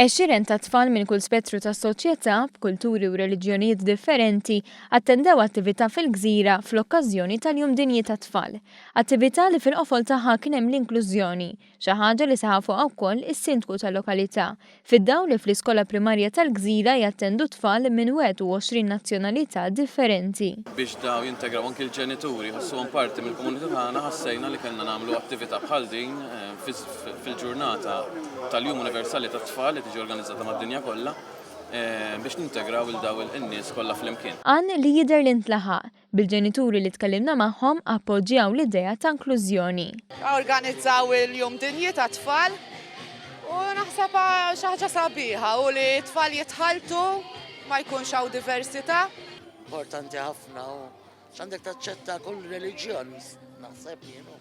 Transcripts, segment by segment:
20 ta' tfal minn kull spettru tas-soċjetà b'kulturi u reliġjonijiet differenti attendew attività fil-Gżira fl-okkażjoni tal-Jum Dinji tat-Tfal. Attività li fil-qofol tagħha kien hemm l-inklużjoni, xi ħaġa li saħa fuqha wkoll is-sindku tal-lokalità. Fid-dawl li fl-iskola primarja tal-Gżira jattendu tfal minn 21 nazzjonalità differenti. Biex daw jintegraw anki l-ġenituri ħassuhom parti mill-komunità tagħna ħassejna li kellna nagħmlu attività bħal din fil-ġurnata tal-Jum Universali tat-Tfal li tiġi organizzata mad-dinja kollha biex nintegraw il-daw in-nies kollha flimkien. Għan li jidher li ntlaħaq bil-ġenituri li tkellimna magħhom appoġġjaw l-idea ta' inklużjoni. Organizzaw il-Jum Dinji tat-Tfal u naħseb xi ħaġa sabiħa u li t-tfal jitħaltu ma jkunx hawn diversità. Importanti ħafna u x'għandek taċċetta kull reliġjon naħseb jienu.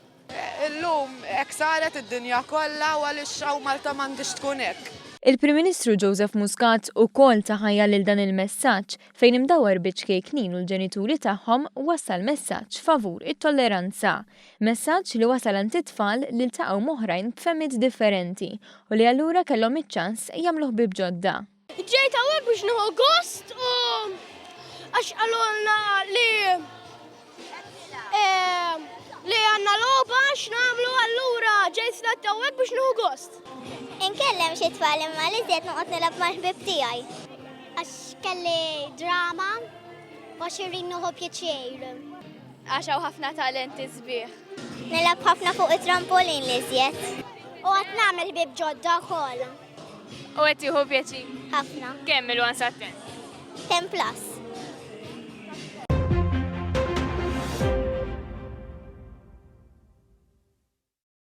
Illum hekk saret id-dinja kollha u għaliex hawn Malta m'għandix tkun hekk. Il-Prim Ministru Joseph Muscat ukoll taħajja lil dan il-messaġġ fejn imdawwer biċkejk knin u l-ġenituri tagħhom wassal messaġġ favur it-tolleranza. Messaġġ li wasal għand it-tfal li ltaqgħu moħrajn b'femiet differenti u li allura kellhom iċ-ċans jagħmlu ħbieb ġodda. Ġejt hawnhekk biex nieħu gost u għax qalulna li għandna logħba x'nagħmlu allura ġejt hawnhekk biex nieħu gost. Inkellem xi tfal imma li żied noqgħod nilgħab mal-ħbieb tiegħi. Għax kelli drama għax irid nieħu pjaċir. Għax hawn ħafna talenti sbieħ. Nilgħab ħafna fuq it-trampolin li żjed. U qed nagħmel ħbieb ġodda wkoll. U qed tieħu pjaċir? Ħafna. Kemm il-1 sa 10? 10+.